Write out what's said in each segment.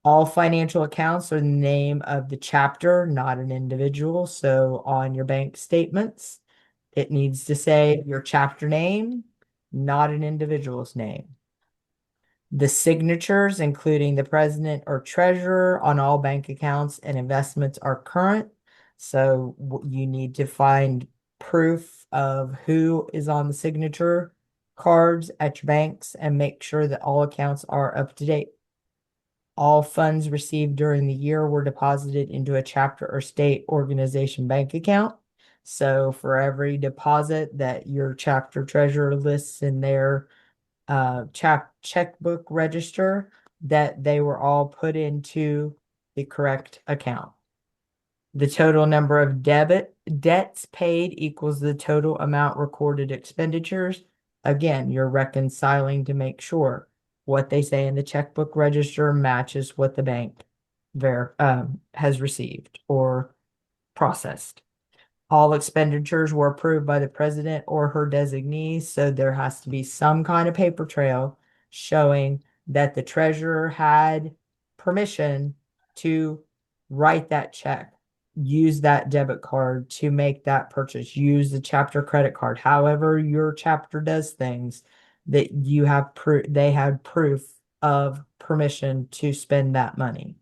All financial accounts are the name of the chapter, not an individual. So on your bank statements, it needs to say your chapter name, not an individual's name. The signatures, including the president or treasurer on all bank accounts and investments, are current. So you need to find proof of who is on the signature cards at your banks and make sure that all accounts are up to date. All funds received during the year were deposited into a chapter or state organization bank account. So for every deposit that your chapter treasurer lists in their checkbook register, that they were all put into the correct account. The total number of debts paid equals the total amount recorded expenditures. Again, you're reconciling to make sure what they say in the checkbook register matches what the bank has received or processed. All expenditures were approved by the president or her designee, so there has to be some kind of paper trail showing that the treasurer had permission to write that check, use that debit card to make that purchase, use the chapter credit card, however your chapter does things, that you have they had proof of permission to spend that money.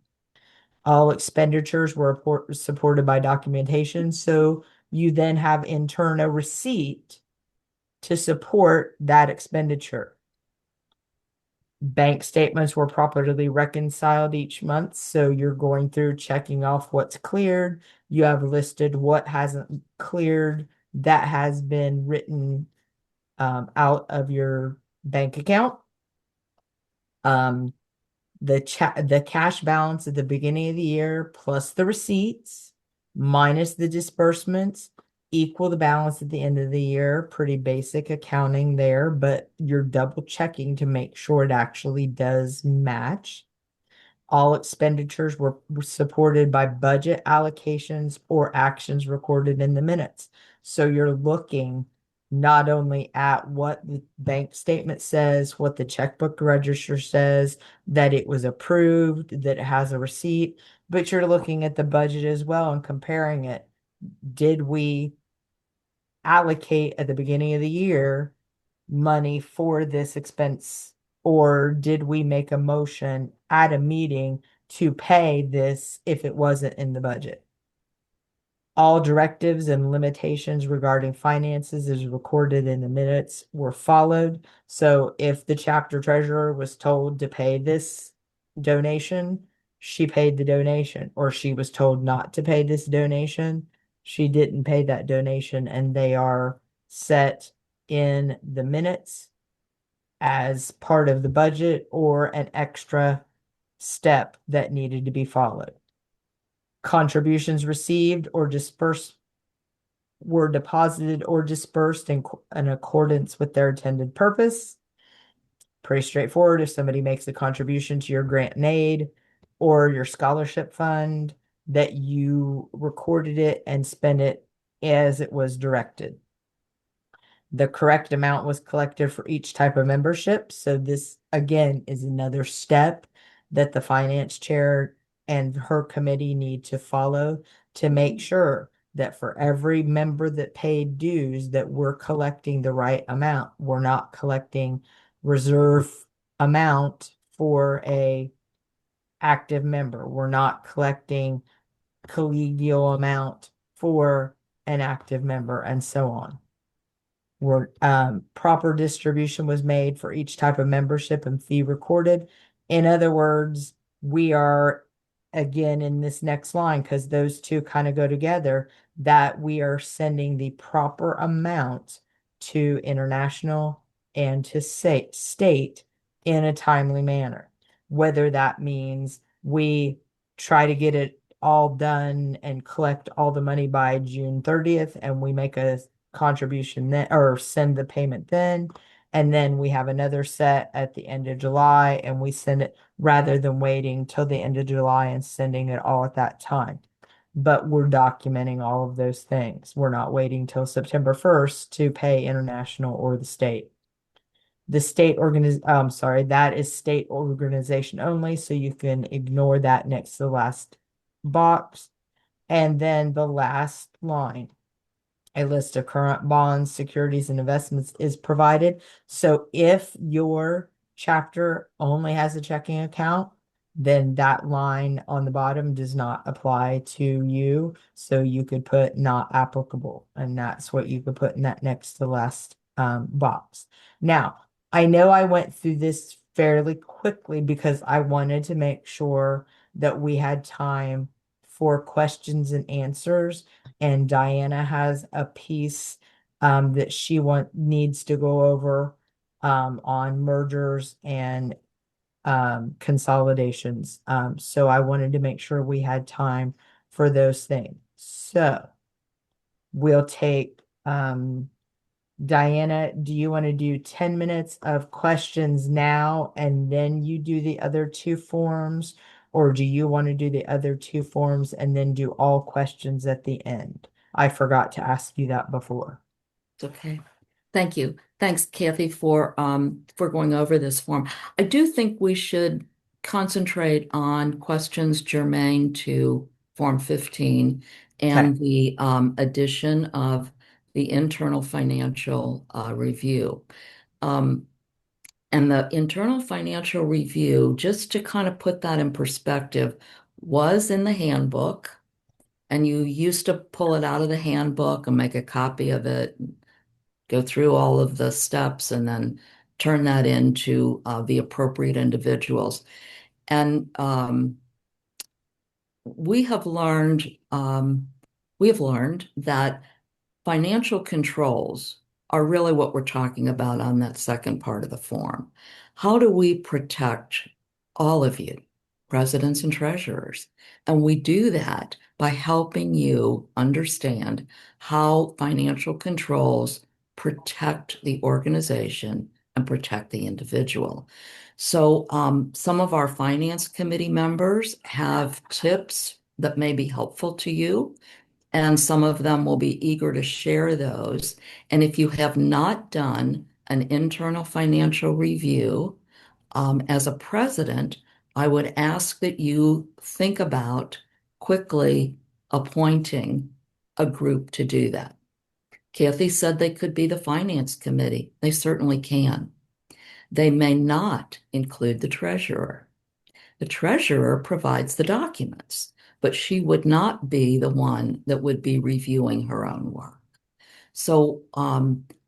All expenditures were supported by documentation, so you then have in turn a receipt to support that expenditure. Bank statements were properly reconciled each month, so you're going through checking off what's cleared. You have listed what hasn't cleared that has been written out of your bank account. The cash balance at the beginning of the year plus the receipts minus the disbursements equal the balance at the end of the year. Pretty basic accounting there, but you're double checking to make sure it actually does match. All expenditures were supported by budget allocations or actions recorded in the minutes. So you're looking not only at what the bank statement says, what the checkbook register says, that it was approved, that it has a receipt, but you're looking at the budget as well and comparing it. Did we allocate at the beginning of the year money for this expense? Or did we make a motion at a meeting to pay this if it wasn't in the budget? All directives and limitations regarding finances as recorded in the minutes were followed. So if the chapter treasurer was told to pay this donation, she paid the donation, or she was told not to pay this donation, she didn't pay that donation, and they are set in the minutes as part of the budget or an extra step that needed to be followed. Contributions received or dispersed were deposited or dispersed in accordance with their intended purpose. Pretty straightforward. If somebody makes a contribution to your grant and aid or your scholarship fund, that you recorded it and spent it as it was directed. The correct amount was collected for each type of membership. So this, again, is another step that the finance chair and her committee need to follow to make sure that for every member that paid dues, that we're collecting the right amount. We're not collecting reserve amount for a active member. We're not collecting collegial amount for an active member, and so on. Where proper distribution was made for each type of membership and fee recorded. In other words, we are again in this next line, because those two kind of go together, that we are sending the proper amount to international and to state in a timely manner. Whether that means we try to get it all done and collect all the money by June 30th, and we make a contribution then, or send the payment then, and then we have another set at the end of July and we send it, rather than waiting till the end of July and sending it all at that time. But we're documenting all of those things. We're not waiting till September 1st to pay international or the state. The sorry, that is state organization only, so you can ignore that next to the last box. And then the last line, a list of current bonds, securities, and investments is provided. So if your chapter only has a checking account, then that line on the bottom does not apply to you. So you could put not applicable, and that's what you could put in that next to last box. Now, I know I went through this fairly quickly because I wanted to make sure that we had time for questions and answers, and Diana has a piece that she needs to go over on mergers and consolidations. So I wanted to make sure we had time for those things. So we'll take Diana, do you want to do 10 minutes of questions now and then you do the other two forms? Or do you want to do the other two forms and then do all questions at the end? I forgot to ask you that before. It's okay. Thank you. Thanks, Kathy, for going over this form. I do think we should concentrate on questions germane to Form 15 Okay. and the addition of the internal financial review. Um, and the internal financial review, just to kind of put that in perspective, was in the handbook, and you used to pull it out of the handbook and make a copy of it, go through all of the steps, and then turn that into the appropriate individuals. And we have learned we have learned that financial controls are really what we're talking about on that second part of the form. How do we protect all of you, presidents and treasurers? And we do that by helping you understand how financial controls protect the organization and protect the individual. So, some of our finance committee members have tips that may be helpful to you, and some of them will be eager to share those. And if you have not done an internal financial review, as a president, I would ask that you think about quickly appointing a group to do that. Kathy said they could be the finance committee. They certainly can. They may not include the treasurer. The treasurer provides the documents, but she would not be the one that would be reviewing her own work. So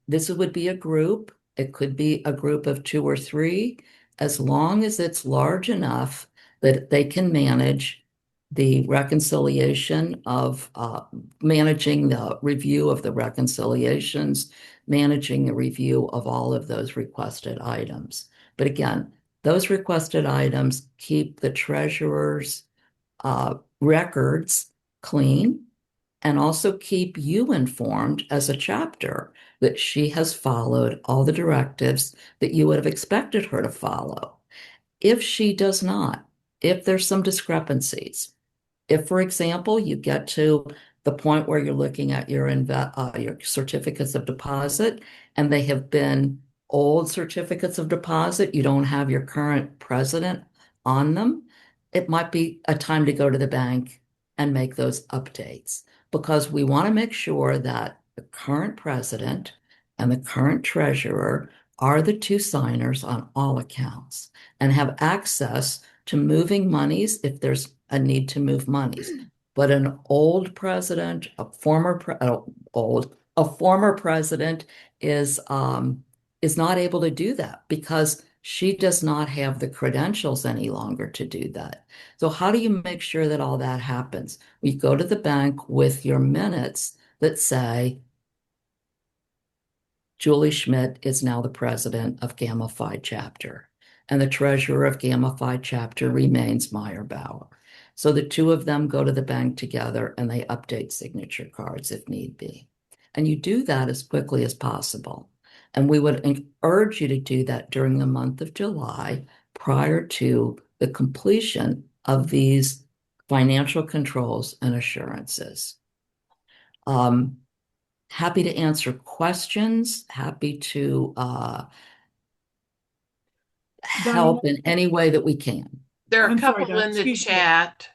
this would be a group. It could be a group of two or three, as long as it's large enough that they can manage the reconciliation of managing the review of the reconciliations, managing the review of all of those requested items. But again, those requested items keep the treasurer's records clean, and also keep you informed as a chapter that she has followed all the directives that you would have expected her to follow. If she does not, if there's some discrepancies, if, for example, you get to the point where you're looking at your certificates of deposit and they have been old certificates of deposit, you don't have your current president on them, it might be a time to go to the bank and make those updates, because we want to make sure that the current president and the current treasurer are the two signers on all accounts and have access to moving monies if there's a need to move monies. But an old president, a former president is not able to do that because she does not have the credentials any longer to do that. So how do you make sure that all that happens? You go to the bank with your minutes that say, Julie Schmidt is now the president of Gamma Phi Chapter, and the treasurer of Gamma Phi Chapter remains Meyer Bauer. So the two of them go to the bank together and they update signature cards if need be. And you do that as quickly as possible. And we would urge you to do that during the month of July prior to the completion of these financial controls and assurances. Happy to answer questions, happy to help in any way that we can. There are a I'm sorry, couple Don. in the Excuse me. chat.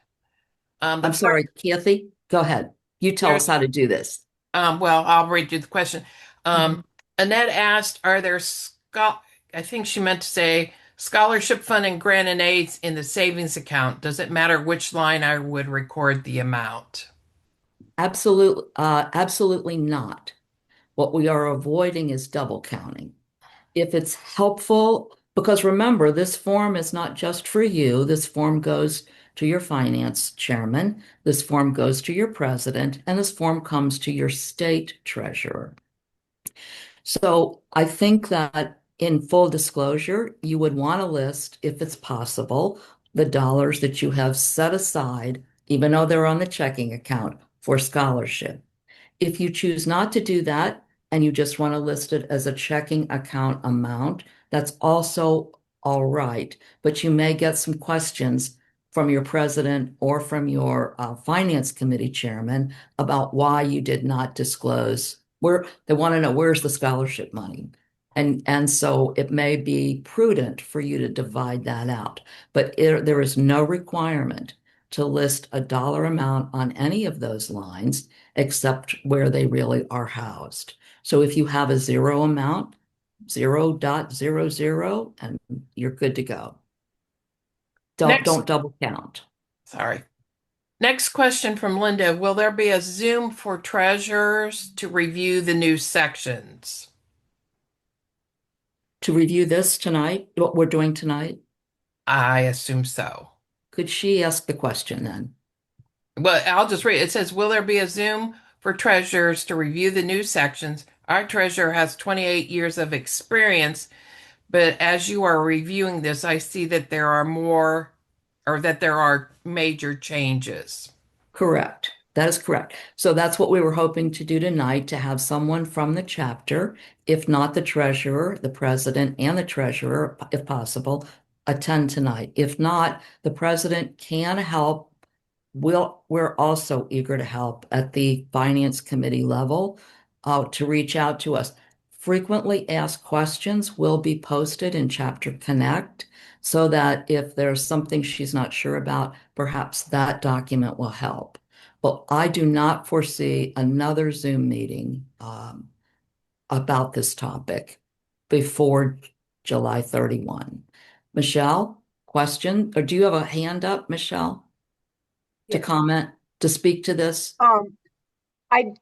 The I'm first, sorry, Kathy, go ahead. You tell us there's, how to do this. well, I'll read you the question. Mhm. Annette asked, are there I think she meant to say scholarship fund and grant and aids in the savings account. Does it matter which line I would record the amount? Absolutely not. What we are avoiding is double counting. If it's helpful, because remember, this form is not just for you. This form goes to your finance chairman, this form goes to your president, and this form comes to your state treasurer. So I think that in full disclosure, you would want to list, if it's possible, the dollars that you have set aside, even though they're on the checking account, for scholarship. If you choose not to do that and you just want to list it as a checking account amount, that's also all right. But you may get some questions from your president or from your finance committee chairman about why you did not disclose where they want to know where's the scholarship money. And so it may be prudent for you to divide that out. But there is no requirement to list a dollar amount on any of those lines except where they really are housed. So if you have a zero amount, 0.00, and you're good to go. Next, Don't double count. sorry. Next question from Linda. Will there be a Zoom for treasurers to review the new sections? To review this tonight, what we're doing tonight, I assume so. could she ask the question then? Well, I'll just read. It says, will there be a Zoom for treasurers to review the new sections? Our treasurer has 28 years of experience, but as you are reviewing this, I see that there are more or that there are major changes. Correct. That is correct. So that's what we were hoping to do tonight, to have someone from the chapter, if not the treasurer, the president, and the treasurer, if possible, attend tonight. If not, the president can help. We're also eager to help at the finance committee level to reach out to us. Frequently asked questions will be posted in Chapter Connect so that if there's something she's not sure about, perhaps that document will help. But I do not foresee another Zoom meeting about this topic before July 31. Michelle, question, or do you have a hand up, Michelle, to Yes. comment, to speak to this?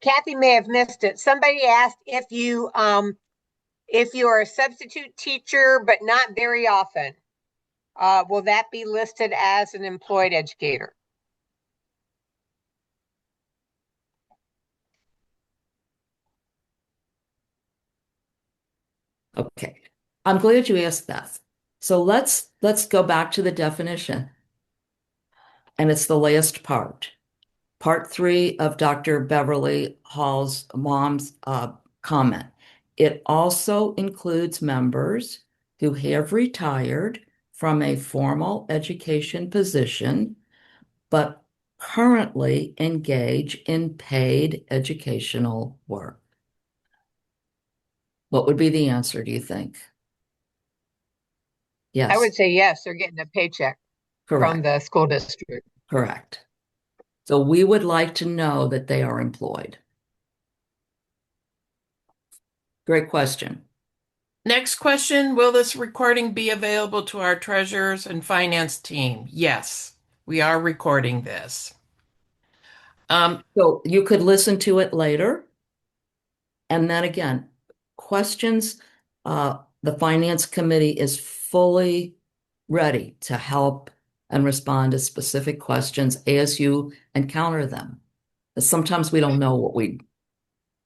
Kathy may have missed it. Somebody asked if you are a substitute teacher, but not very often, will that be listed as an employed educator? Okay. I'm glad you asked that. So let's go back to the definition. And it's the last part. Part 3 of Dr. Beverly Hall's mom's comment. It also includes members who have retired from a formal education position, but currently engage in paid educational work. What would be the answer, do you think? I would Yes, say yes, they're getting a paycheck from correct, the school district. correct. So we would like to know that they are employed. Great question. Next question, will this recording be available to our treasurers and finance team? Yes, we are recording this. So you could listen to it later. And then again, questions, the finance committee is fully ready to help and respond to specific questions as you encounter them. Sometimes we don't know what we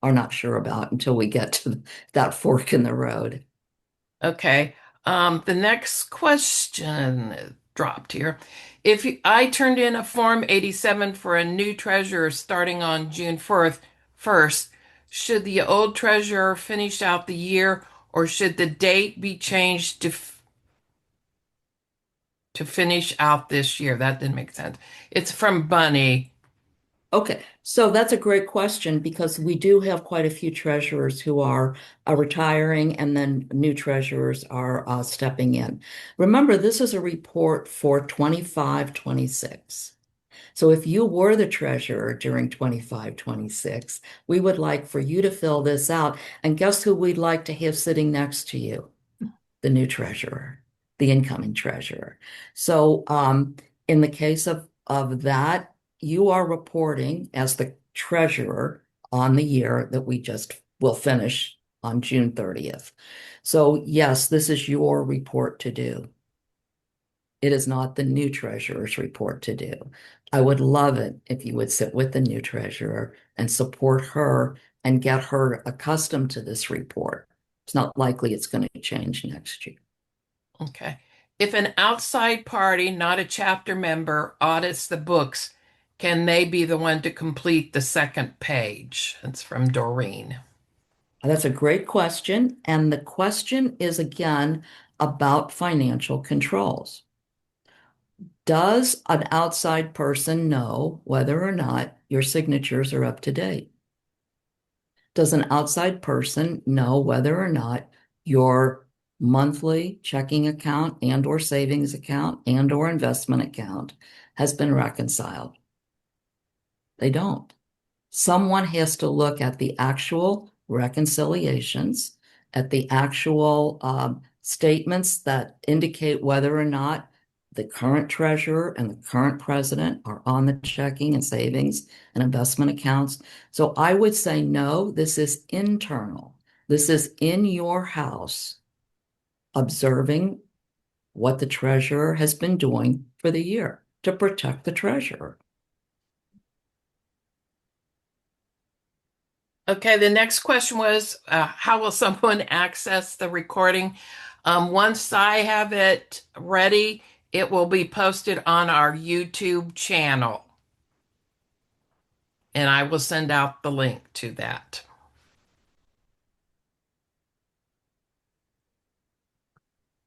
are not sure about until we get to that fork in the road. Okay. The next question dropped here. I turned in a Form 87 for a new treasurer starting on June 1st, should the old treasurer finish out the year or should the date be changed to finish out this year? That didn't make sense. It's from Bunny. Okay, so that's a great question because we do have quite a few treasurers who are retiring and then new treasurers are stepping in. Remember, this is a report for 25, 26. So if you were the treasurer during 25, 26, we would like for you to fill this out. And guess who we'd like to have sitting next to you? The new treasurer, the incoming treasurer. So in the case of that, you are reporting as the treasurer on the year that we just will finish on June 30th. So yes, this is your report to do. It is not the new treasurer's report to do. I would love it if you would sit with the new treasurer and support her and get her accustomed to this report. It's not likely it's going to change next year. Okay. If an outside party, not a chapter member, audits the books, can they be the one to complete the second page? It's from Doreen. That's a great question. And the question is again about financial controls. Does an outside person know whether or not your signatures are up to date? Does an outside person know whether or not your monthly checking account and or savings account and or investment account has been reconciled? They don't. Someone has to look at the actual reconciliations, at the actual statements that indicate whether or not the current treasurer and the current president are on the checking and savings and investment accounts. So I would say, no, this is internal. This is in your house, observing what the treasurer has been doing for the year to protect the treasurer. Okay, the next question was, how will someone access the recording? Once I have it ready, it will be posted on our YouTube channel. And I will send out the link to that.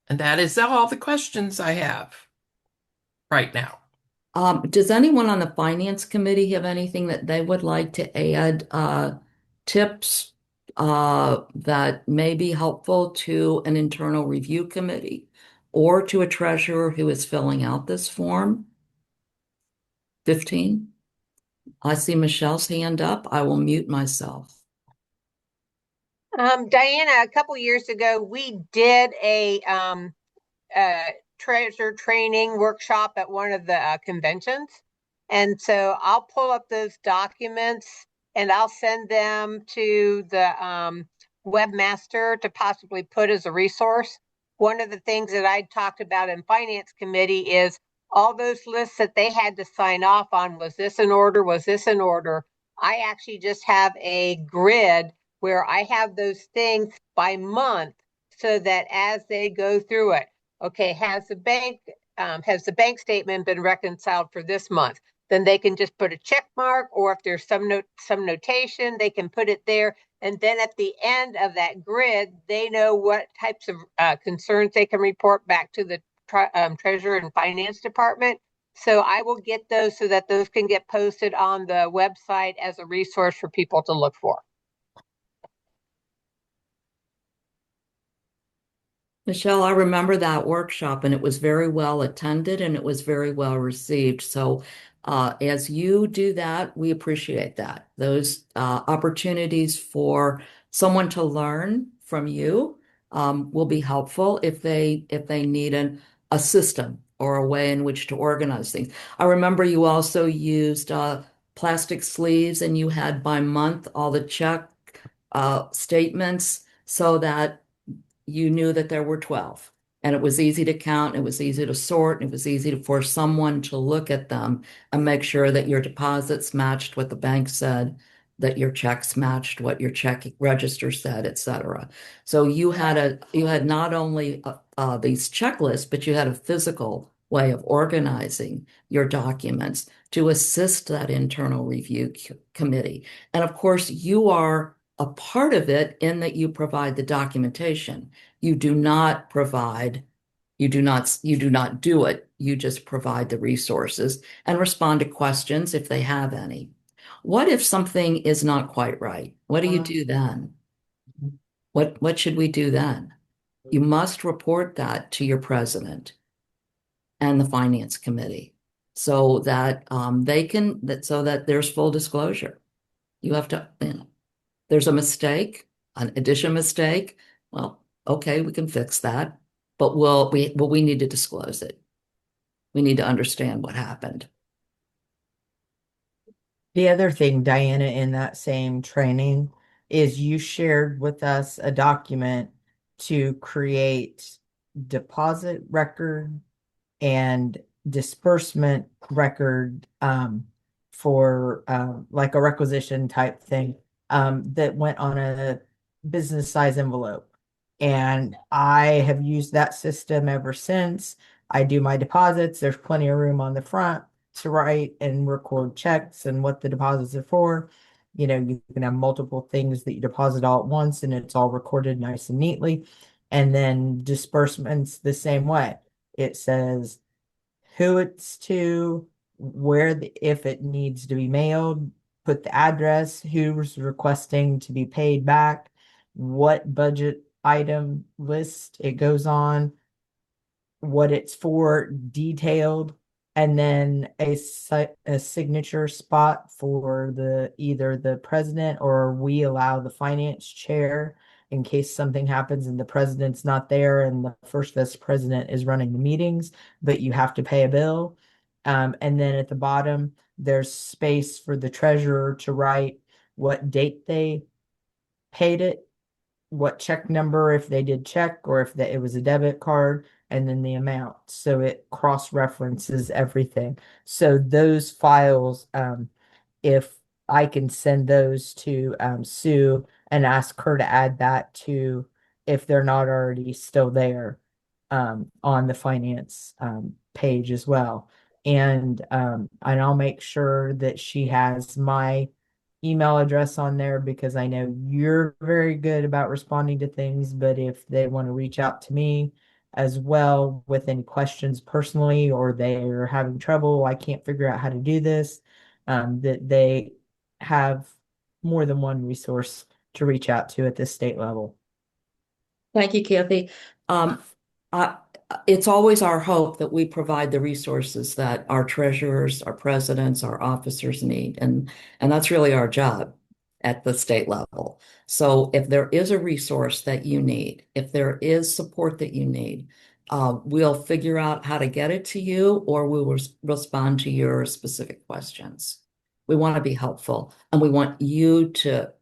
And that is all the questions I have right now. Does anyone on the finance committee have anything that they would like to add, tips that may be helpful to an internal review committee or to a treasurer who is filling out this form? 15. I see Michelle's hand up. I will mute myself. Diana, a couple years ago, we did a treasure training workshop at one of the conventions. And so I'll pull up those documents and I'll send them to the webmaster to possibly put as a resource. One of the things that I talked about in finance committee is all those lists that they had to sign off on. Was this in order? Was this in order? I actually just have a grid where I have those things by month so that as they go through it, okay, has the bank statement been reconciled for this month? Then they can just put a check mark, or if there's some notation, they can put it there. And then at the end of that grid, they know what types of concerns they can report back to the Treasurer and Finance Department. So I will get those so that those can get posted on the website as a resource for people to look for. Michelle, I remember that workshop and it was very well attended and it was very well received. So as you do that, we appreciate that. Those opportunities for someone to learn from you will be helpful if they need a system or a way in which to organize things. I remember you also used plastic sleeves and you had by month all the check statements so that you knew that there were 12 and it was easy to count, it was easy to sort, and it was easy for someone to look at them and make sure that your deposits matched what the bank said, that your checks matched what your check register said, etc. So you had not only these checklists, but you had a physical way of organizing your documents to assist that internal review committee. And of course, you are a part of it in that you provide the documentation. You do not do it. You just provide the resources and respond to questions if they have any. What if something is not quite right? What do you do then? What should we do then? You must report that to your president and the finance committee so that so that there's full disclosure. You have to, there's a mistake, an addition mistake. Well, okay, we can fix that, but we need to disclose it. We need to understand what happened. The other thing, Diana, in that same training is you shared with us a document to create deposit record and disbursement record for like a requisition type thing that went on a business size envelope. And I have used that system ever since. I do my deposits. There's plenty of room on the front to write and record checks and what the deposits are for. You know, you can have multiple things that you deposit all at once and it's all recorded nice and neatly. And then disbursements the same way. It says who it's to, if it needs to be mailed, put the address, who's requesting to be paid back, what budget item list it goes on, what it's for, detailed, and then a signature spot for either the president, or we allow the finance chair in case something happens and the president's not there and the first vice president is running the meetings, but you have to pay a bill. And then at the bottom, there's space for the treasurer to write what date they paid it, what check number, if they did check or if it was a debit card, and then the amount. So it cross-references everything. So those files, if I can send those to Sue and ask her to add that to, if they're not already still there, on the finance page as well. And I'll make sure that she has my email address on there because I know you're very good about responding to things, but if they want to reach out to me as well with any questions personally, or they're having trouble, I can't figure out how to do this, that they have more than one resource to reach out to at this state level. Thank you, Kathy. I, it's always our hope that we provide the resources that our treasurers, our presidents, our officers need, and that's really our job at the state level. So if there is a resource that you need, if there is support that you need, we'll figure out how to get it to you, or we will respond to your specific questions. We want to be helpful, and we want you to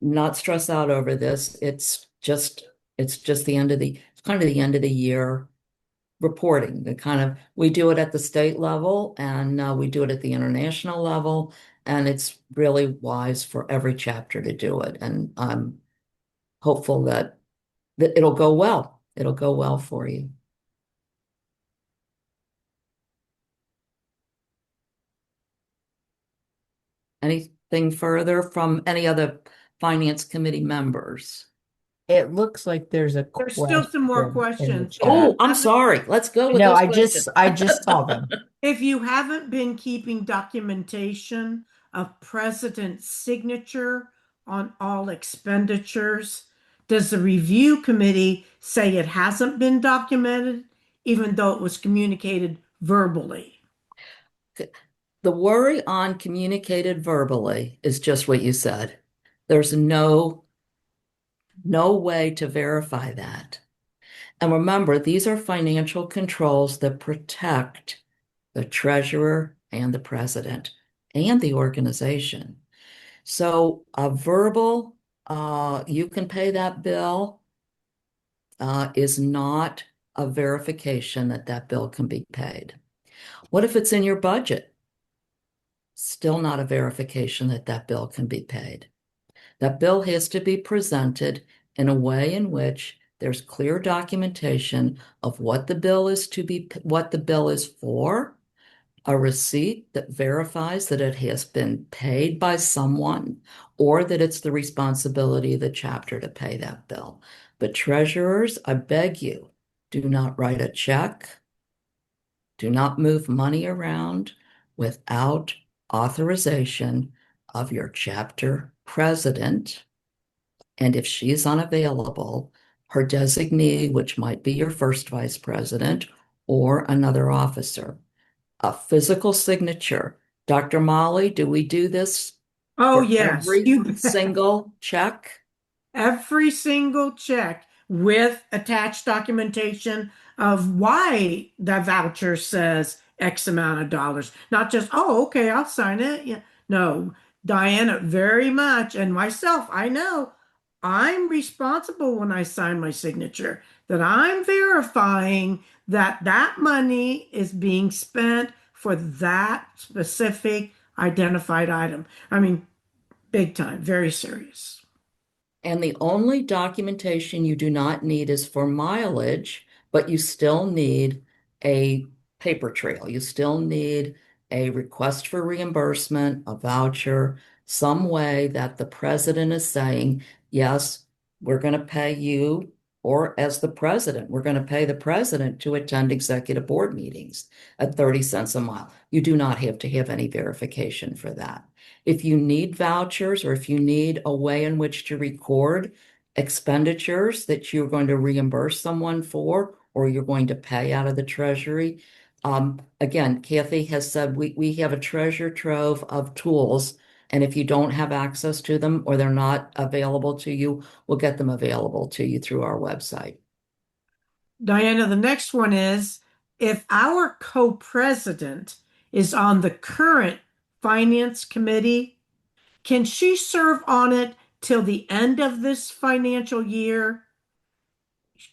not stress out over this. It's just the end of it's kind of the end of the year reporting. We do it at the state level and we do it at the international level, and it's really wise for every chapter to do it. And I'm hopeful that it'll go well. It'll go well for you. Anything further from any other finance committee members? It looks like there's still some more question in the questions. chat. Oh, I'm sorry. Let's go with No, those I questions. just saw them. If you haven't been keeping documentation of president's signature on all expenditures, does the review committee say it hasn't been documented, even though it was communicated verbally? The worry on communicated verbally is just what you said. There's no way to verify that. And remember, these are financial controls that protect the treasurer and the president and the organization. So a verbal, you can pay that bill, is not a verification that that bill can be paid. What if it's in your budget? Still not a verification that that bill can be paid. That bill has to be presented in a way in which there's clear documentation of what the bill is what the bill is for, a receipt that verifies that it has been paid by someone, or that it's the responsibility of the chapter to pay that bill. But treasurers, I beg you, do not write a check. Do not move money around without authorization of your chapter president. And if she's unavailable, her designee, which might be your first vice president or another officer. A physical signature. Dr. Molly, do we do this Oh, for yes, every you bet. single check? Every single check with attached documentation of why the voucher says X amount of dollars. Not just, oh, okay, I'll sign it. Yeah. No, Diana, very much, and myself, I know I'm responsible when I sign my signature, that I'm verifying that that money is being spent for that specific identified item. I mean, big time, very serious. And the only documentation you do not need is for mileage, but you still need a paper trail. You still need a request for reimbursement, a voucher, some way that the president is saying, yes, we're going to pay you, or as the president, we're going to pay the president to attend executive board meetings at 30 cents a mile. You do not have to have any verification for that. If you need vouchers or if you need a way in which to record expenditures that you're going to reimburse someone for, or you're going to pay out of the treasury. Again, Kathy has said we have a treasure trove of tools, and if you don't have access to them or they're not available to you, we'll get them available to you through our website. Diana, the next one is if our co-president is on the current finance committee, can she serve on it till the end of this financial year?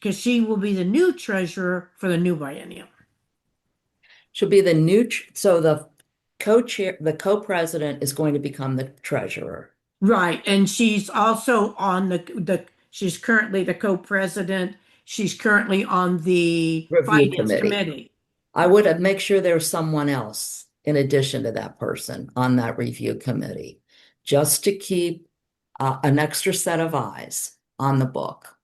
Because she will be the new treasurer for the new biennium. She'll be the new, so the co-chair, the co-president is going to become the treasurer. Right. And she's also on she's currently the co-president. She's currently on the Review finance committee. committee. I would make sure there's someone else in addition to that person on that review committee, just to keep an extra set of eyes on the book.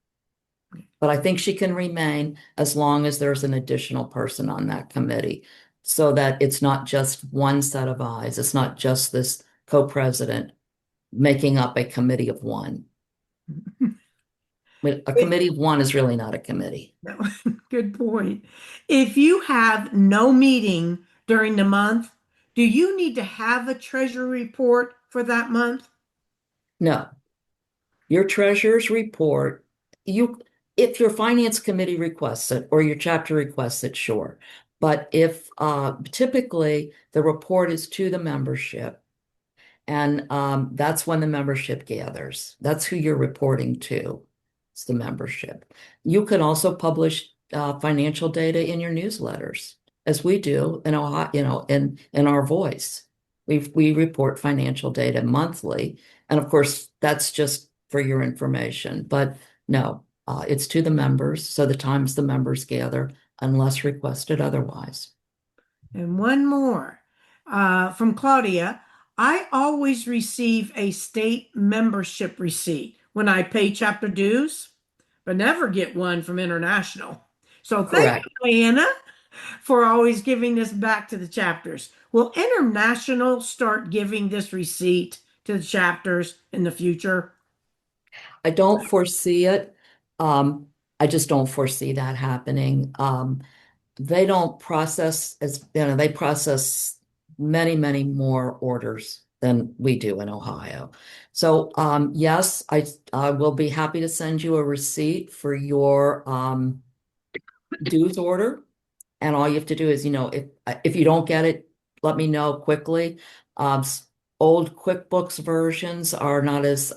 But I think she can remain as long as there's an additional person on that committee, so that it's not just one set of eyes. It's not just this co-president making up a committee of one. A committee of one is really not a committee. No, good point. If you have no meeting during the month, do you need to have a treasury report for that month? No. Your treasurer's report, if your finance committee requests it or your chapter requests it, sure. But if typically the report is to the membership, and that's when the membership gathers. That's who you're reporting to. It's the membership. You can also publish financial data in your newsletters, as we do in Ohio, in our voice. We report financial data monthly, and of course that's just for your information. But no, it's to the members. So the times the members gather, unless requested otherwise. And one more from Claudia. I always receive a state membership receipt when I pay chapter dues, but never get one from international. So thank Correct. you, Diana, for always giving this back to the chapters. Will international start giving this receipt to the chapters in the future? I don't foresee it. I just don't foresee that happening. They don't process they process many, many more orders than we do in Ohio. So, yes, I will be happy to send you a receipt for your dues order. And all you have to do is, if you don't get it, let me know quickly. Old QuickBooks versions are not as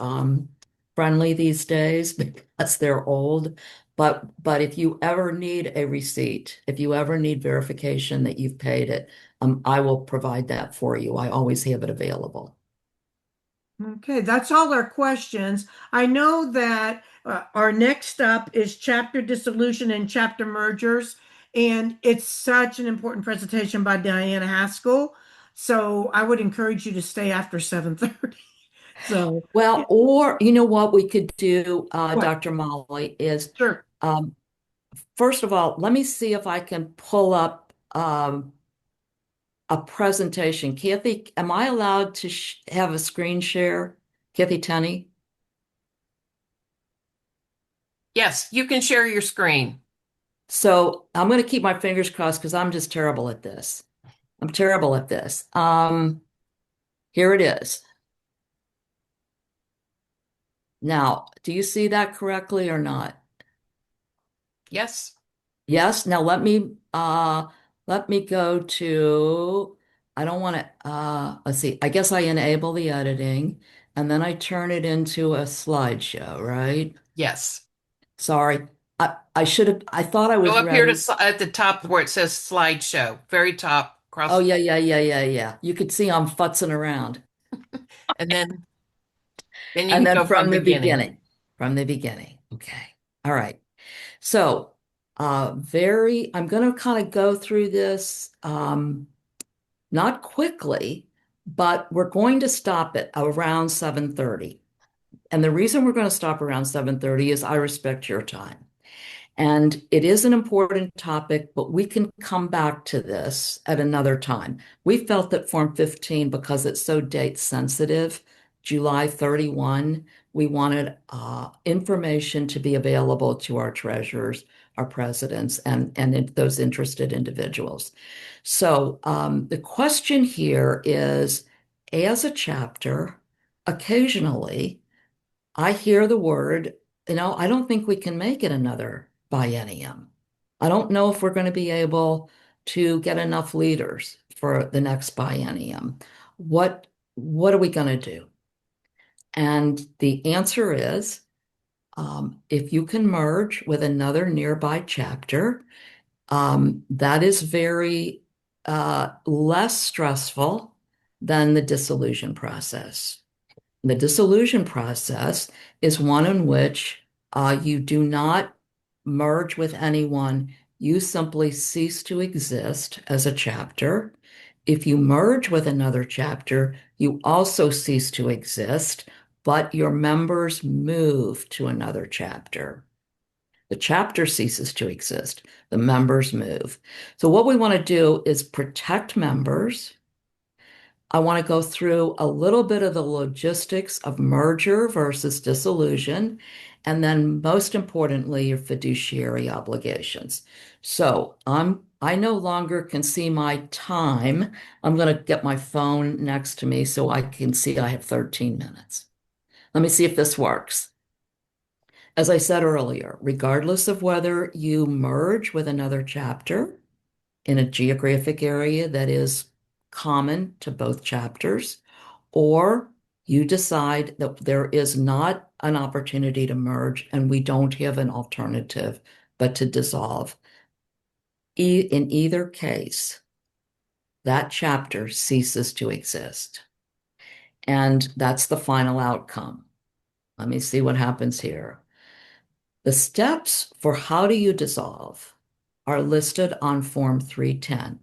friendly these days because they're old. But if you ever need a receipt, if you ever need verification that you've paid it, I will provide that for you. I always have it available. Okay, that's all our questions. I know that our next up is chapter dissolution and chapter mergers, and it's such an important presentation by Diana Haskell. So I would encourage you to stay after 7:30. So, Well, or you know what we could do, what? Dr. Molly, is Sure. first of all, let me see if I can pull up a presentation. Kathy, am I allowed to have a screen share? Kathy Tenney? Yes, you can share your screen. So I'm going to keep my fingers crossed because I'm just terrible at this. I'm terrible at this. Here it is. Now, do you see that correctly or not? Yes. Yes. Now let me go to, I don't want to let's see. I guess I enable the editing and then I turn it into a slideshow, right? Yes. Sorry. I should have I thought I Go was up here to ready. at the top where it says slideshow, very top, Oh across, yeah. You could see I'm futzing around. and then you And can then go from from the beginning. beginning. From the beginning. Okay. All right. So I'm going to kind of go through this not quickly, but we're going to stop it around 7:30. And the reason we're going to stop around 7:30 is I respect your time. And it is an important topic, but we can come back to this at another time. We felt that Form 15, because it's so date sensitive, July 31, we wanted information to be available to our treasurers, our presidents, and those interested individuals. So the question here is, as a chapter, occasionally, I hear the word, I don't think we can make it another biennium. I don't know if we're going to be able to get enough leaders for the next biennium. What are we going to do? And the answer is, if you can merge with another nearby chapter, that is very less stressful than the dissolution process. The dissolution process is one in which you do not merge with anyone. You simply cease to exist as a chapter. If you merge with another chapter, you also cease to exist, but your members move to another chapter. The chapter ceases to exist. The members move. So what we want to do is protect members. I want to go through a little bit of the logistics of merger versus dissolution, and then most importantly, your fiduciary obligations. So I no longer can see my time. I'm going to get my phone next to me so I can see I have 13 minutes. Let me see if this works. As I said earlier, regardless of whether you merge with another chapter in a geographic area that is common to both chapters, or you decide that there is not an opportunity to merge and we don't have an alternative but to dissolve. In either case, that chapter ceases to exist. And that's the final outcome. Let me see what happens here. The steps for how do you dissolve are listed on Form 310.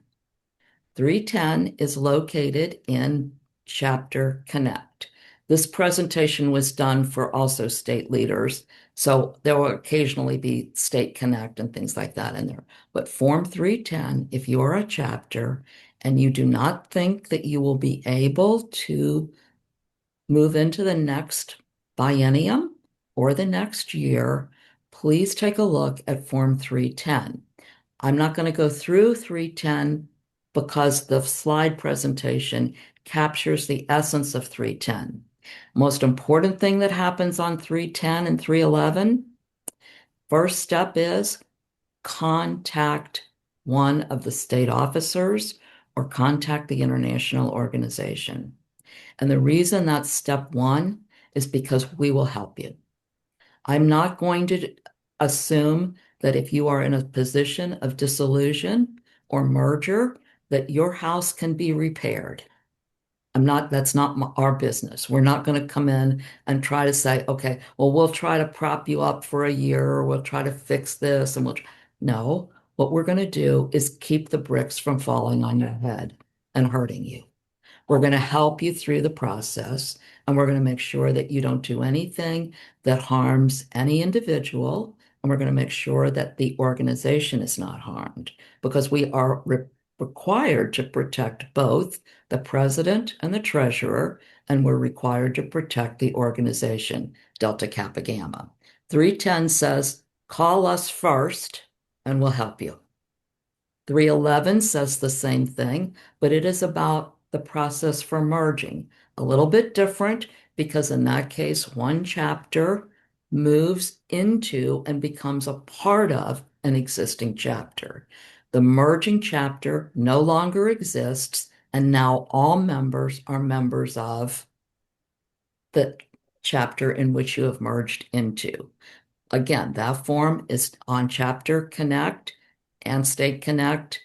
310 is located in Chapter Connect. This presentation was done for also state leaders, so there will occasionally be State Connect and things like that in there. But Form 310, if you are a chapter and you do not think that you will be able to move into the next biennium or the next year, please take a look at Form 310. I'm not going to go through 310 because the slide presentation captures the essence of 310. Most important thing that happens on 310 and 311, first step is contact one of the state officers or contact the international organization. And the reason that's step one is because we will help you. I'm not going to assume that if you are in a position of dissolution or merger, that your house can be repaired. That's not our business. We're not going to come in and try to say, okay, well, we'll try to prop you up for a year, or we'll try to fix this, and no, what we're going to do is keep the bricks from falling on your head and hurting you. We're going to help you through the process, and we're going to make sure that you don't do anything that harms any individual, and we're going to make sure that the organization is not harmed because we are required to protect both the president and the treasurer, and we're required to protect the organization, Delta Kappa Gamma. 310 says, call us first and we'll help you. 311 says the same thing, but it is about the process for merging. A little bit different because in that case, one chapter moves into and becomes a part of an existing chapter. The merging chapter no longer exists, and now all members are members of the chapter in which you have merged into. Again, that form is on Chapter Connect and State Connect.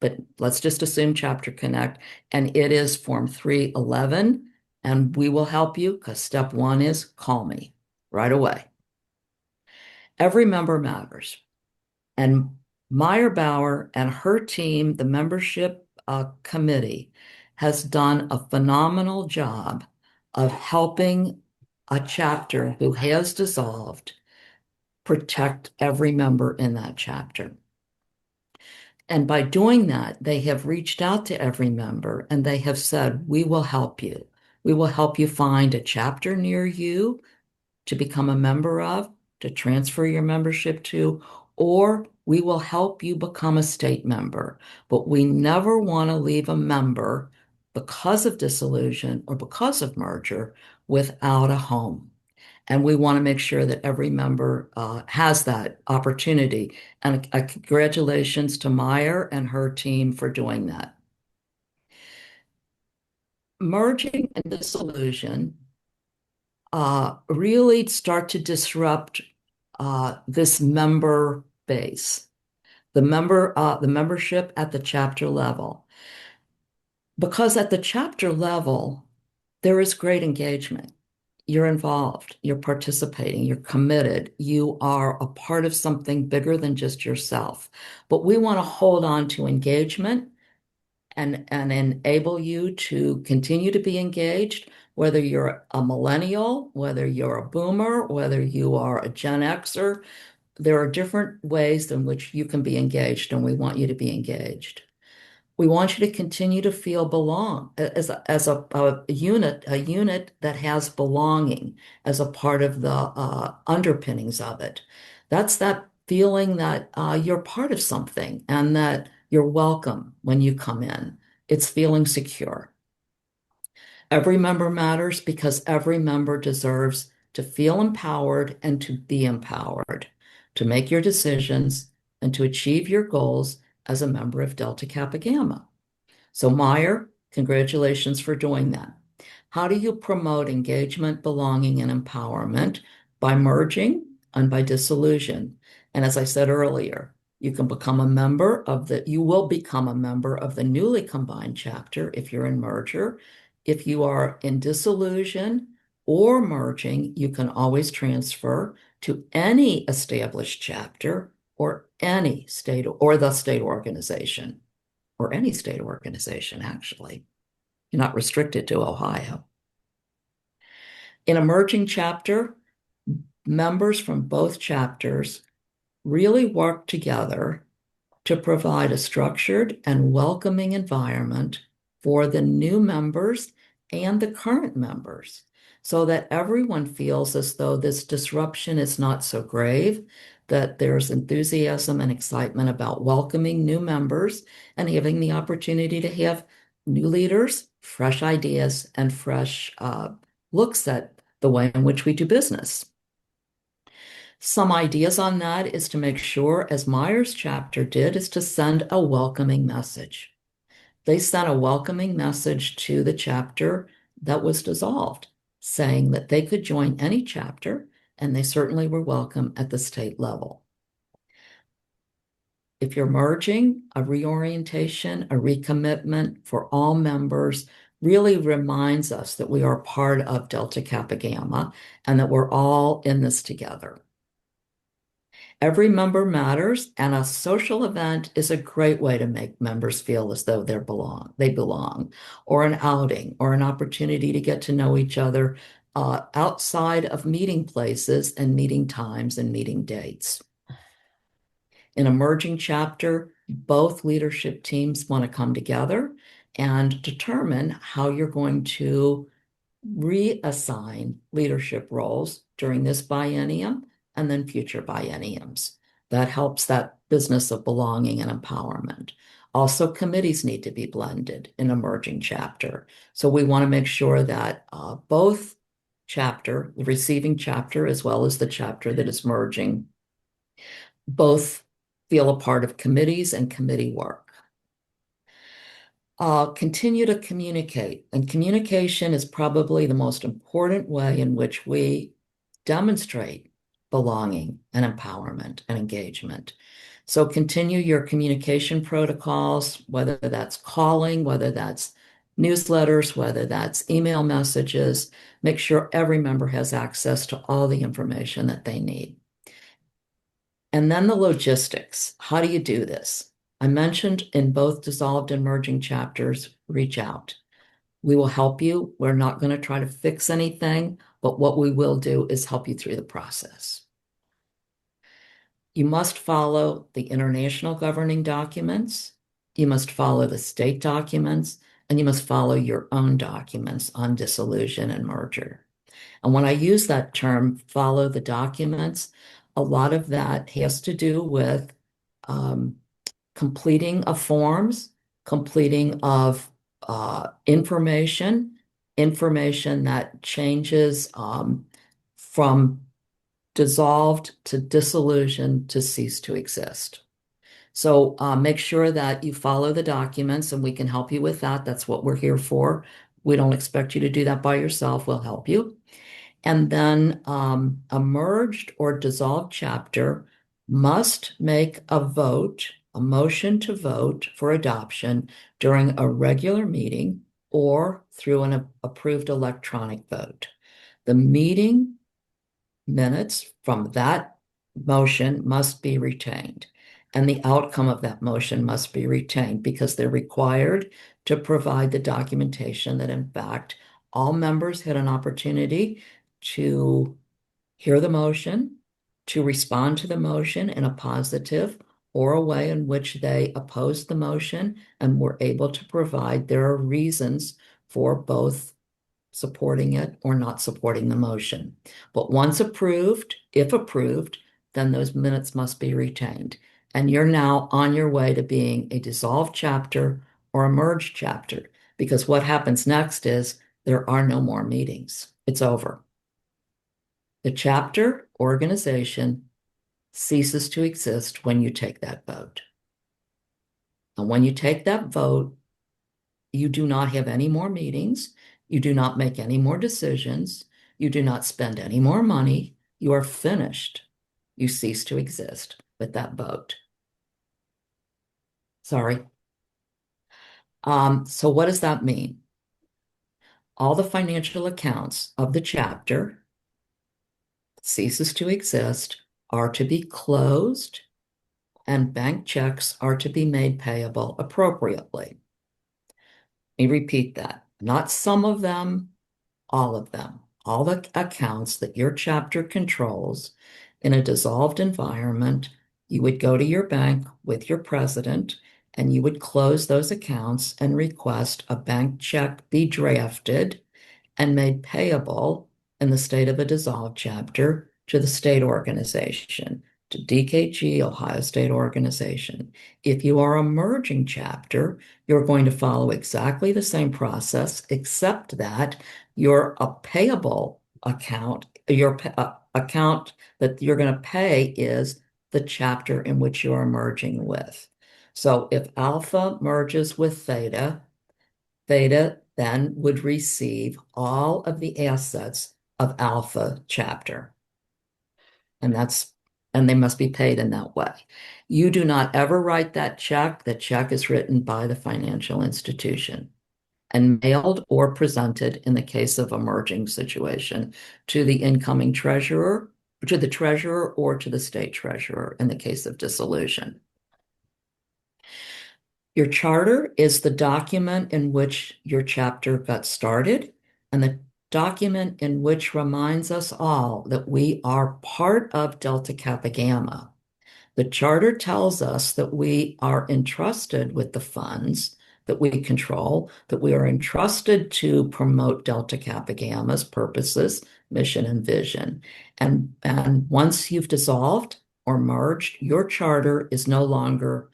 But let's just assume Chapter Connect, and it is Form 311, and we will help you because step one is call me right away. Every member matters. And Meyer Bauer and her team, the membership committee, has done a phenomenal job of helping a chapter who has dissolved protect every member in that chapter. And by doing that, they have reached out to every member and they have said, we will help you. We will help you find a chapter near you to become a member of, to transfer your membership to, or we will help you become a state member. But we never want to leave a member because of dissolution or because of merger without a home. And we want to make sure that every member has that opportunity. And congratulations to Meyer and her team for doing that. Merging and dissolution really start to disrupt this member base, the membership at the chapter level. Because at the chapter level, there is great engagement. You're involved, you're participating, you're committed, you are a part of something bigger than just yourself. But we want to hold on to engagement and enable you to continue to be engaged, whether you're a millennial, whether you're a boomer, whether you are a Gen Xer. There are different ways in which you can be engaged, and we want you to be engaged. We want you to continue to feel belong as a unit that has belonging as a part of the underpinnings of it. That's that feeling that you're part of something and that you're welcome when you come in. It's feeling secure. Every member matters because every member deserves to feel empowered and to be empowered, to make your decisions and to achieve your goals as a member of Delta Kappa Gamma. So Meyer, congratulations for doing that. How do you promote engagement, belonging, and empowerment? By merging and by dissolution. And as I said earlier, you will become a member of the newly combined chapter if you're in merger. If you are in dissolution or merging, you can always transfer to any established chapter or any state or the state organization, or any state organization, actually. You're not restricted to Ohio. In a merging chapter, members from both chapters really work together to provide a structured and welcoming environment for the new members and the current members, so that everyone feels as though this disruption is not so grave, that there's enthusiasm and excitement about welcoming new members and having the opportunity to have new leaders, fresh ideas, and fresh looks at the way in which we do business. Some ideas on that is to make sure, as Meyer's chapter did, is to send a welcoming message. They sent a welcoming message to the chapter that was dissolved, saying that they could join any chapter and they certainly were welcome at the state level. If you're merging, a reorientation, a recommitment for all members really reminds us that we are part of Delta Kappa Gamma and that we're all in this together. Every member matters, and a social event is a great way to make members feel as though they belong, or an outing, or an opportunity to get to know each other outside of meeting places and meeting times and meeting dates. In a merging chapter, both leadership teams want to come together and determine how you're going to reassign leadership roles during this biennium and then future bienniums. That helps that business of belonging and empowerment. Also, committees need to be blended in a merging chapter. So we want to make sure that both chapter, the receiving chapter, as well as the chapter that is merging, both feel a part of committees and committee work. Continue to communicate, and communication is probably the most important way in which we demonstrate belonging and empowerment and engagement. So continue your communication protocols, whether that's calling, whether that's newsletters, whether that's email messages. Make sure every member has access to all the information that they need. And then the logistics. How do you do this? I mentioned in both dissolved and merging chapters, reach out. We will help you. We're not going to try to fix anything, but what we will do is help you through the process. You must follow the international governing documents. You must follow the state documents, and you must follow your own documents on dissolution and merger. And when I use that term, follow the documents, a lot of that has to do with completing of forms, completing of information that changes from dissolved to dissolution to cease to exist. So make sure that you follow the documents and we can help you with that. That's what we're here for. We don't expect you to do that by yourself. We'll help you. And then a merged or dissolved chapter must make a vote, a motion to vote for adoption during a regular meeting or through an approved electronic vote. The meeting minutes from that motion must be retained, and the outcome of that motion must be retained because they're required to provide the documentation that, in fact, all members had an opportunity to hear the motion, to respond to the motion in a positive or a way in which they opposed the motion and were able to provide their reasons for both supporting it or not supporting the motion. But once approved, if approved, then those minutes must be retained. And you're now on your way to being a dissolved chapter or a merged chapter, because what happens next is there are no more meetings. It's over. The chapter organization ceases to exist when you take that vote. And when you take that vote, you do not have any more meetings. You do not make any more decisions. You do not spend any more money. You are finished. You cease to exist with that vote. Sorry. So what does that mean? All the financial accounts of the chapter ceases to exist are to be closed and bank checks are to be made payable appropriately. Let me repeat that. Not some of them, all of them. All the accounts that your chapter controls in a dissolved environment, you would go to your bank with your president and you would close those accounts and request a bank check be drafted and made payable in the state of a dissolved chapter to the state organization, to DKG, Ohio State Organization. If you are a merging chapter, you're going to follow exactly the same process, except that your payable account, your account that you're going to pay is the chapter in which you are merging with. So if Alpha merges with Theta, Theta then would receive all of the assets of Alpha chapter. And they must be paid in that way. You do not ever write that check. The check is written by the financial institution and mailed or presented in the case of a merging situation to the incoming treasurer, to the treasurer or to the state treasurer in the case of dissolution. Your charter is the document in which your chapter got started and the document in which reminds us all that we are part of Delta Kappa Gamma. The charter tells us that we are entrusted with the funds that we control, that we are entrusted to promote Delta Kappa Gamma's purposes, mission, and vision. And once you've dissolved or merged, your charter is no longer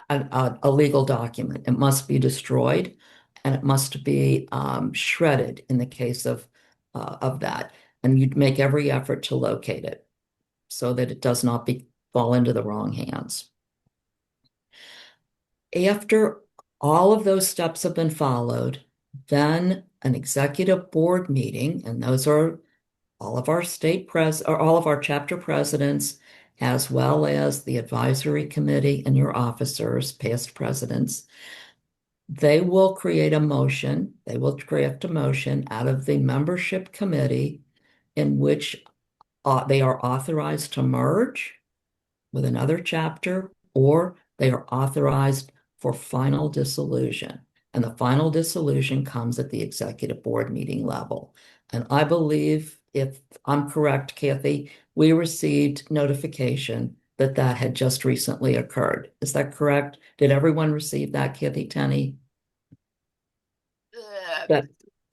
a legal document. It must be destroyed and it must be shredded in the case of that. And you'd make every effort to locate it so that it does not fall into the wrong hands. After all of those steps have been followed, then an executive board meeting, and those are all of our all of our chapter presidents, as well as the advisory committee and your officers, past presidents, they will create a motion. They will draft a motion out of the membership committee in which they are authorized to merge with another chapter, or they are authorized for final dissolution. And the final dissolution comes at the executive board meeting level. And I believe, if I'm correct, Kathy, we received notification that that had just recently occurred. Is that correct? Did everyone receive that, Kathy Tenney?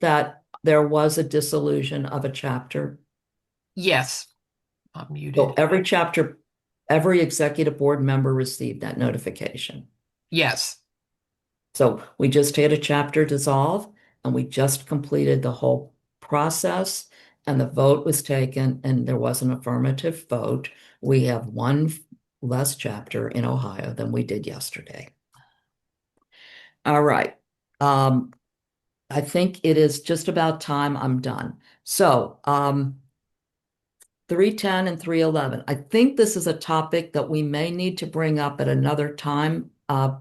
That there was a dissolution of a chapter? Yes, I'm So muted. every chapter, every executive board member received that notification. Yes. So we just had a chapter dissolve and we just completed the whole process and the vote was taken and there was an affirmative vote. We have one less chapter in Ohio than we did yesterday. All right. I think it is just about time I'm done. So 310 and 311. I think this is a topic that we may need to bring up at another time,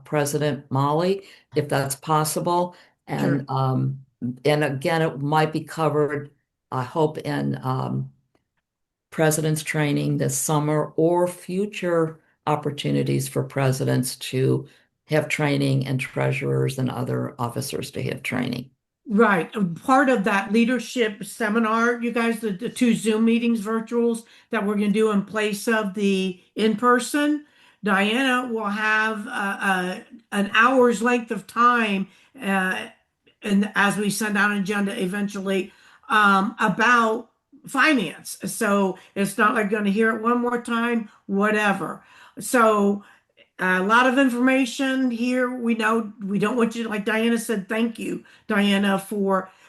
President Molly, if that's possible. And and again, it might be covered, I hope, in president's training this summer or future opportunities for presidents to have training and treasurers and other officers to have training. Right. Part of that leadership seminar, you guys, the two Zoom meetings, virtuals that we're going to do in place of the in-person, Diana will have an hour's length of time, and as we send out an agenda eventually, about finance. So it's not like going to hear it one more time, whatever. So a lot of information here. We know we don't want you to, like Diana said, thank you, Diana,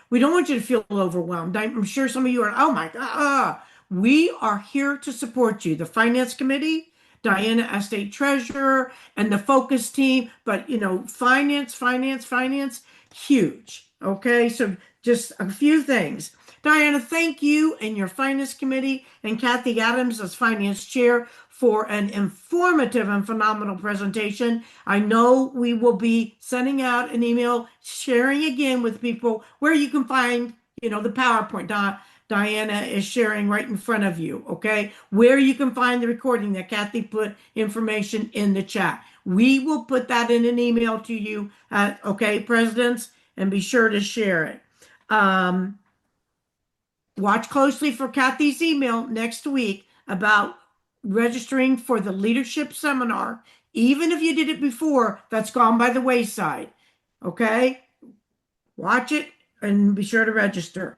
we don't want you to feel overwhelmed. I'm sure some of you are, oh my God. We are here to support you. The Finance Committee, Diana as State Treasurer, and the focus team. But, finance, huge. Okay, so just a few things. Diana, thank you and your Finance Committee and Kathy Adams as Finance Chair for an informative and phenomenal presentation. I know we will be sending out an email, sharing again with people where you can find, the PowerPoint Diana is sharing right in front of you, okay? Where you can find the recording that Kathy put information in the chat. We will put that in an email to you, okay, presidents, and be sure to share it. Watch closely for Kathy's email next week about registering for the leadership seminar. Even if you did it before, that's gone by the wayside. Okay? Watch it and be sure to register.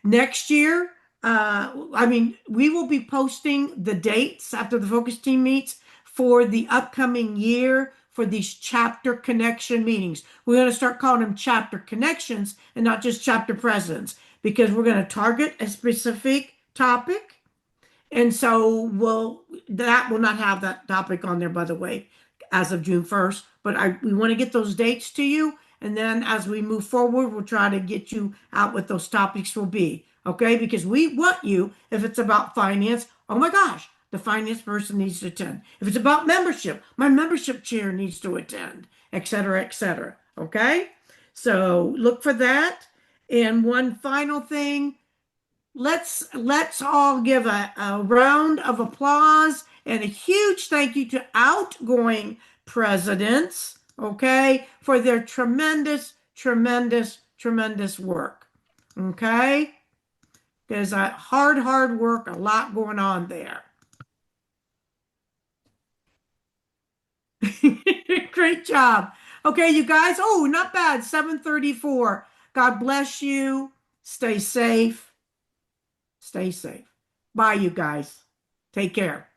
Next year, we will be posting the dates after the focus team meets for the upcoming year for these chapter connection meetings. We're going to start calling them chapter connections and not just chapter presidents, because we're going to target a specific topic. And so that will not have that topic on there, by the way, as of June 1st. But we want to get those dates to you. And then as we move forward, we'll try to get you out what those topics will be. Okay? Because we want you, if it's about finance, oh my gosh, the finance person needs to attend. If it's about membership, my membership chair needs to attend, et cetera, et cetera. Okay? So look for that. And one final thing, let's all give a round of applause and a huge thank you to outgoing presidents, okay, for their tremendous work. Okay? There's a hard work, a lot going on there. Great job. Okay, you guys. Oh, not bad. 7:34. God bless you. Stay safe. Stay safe. Bye, you guys. Take care.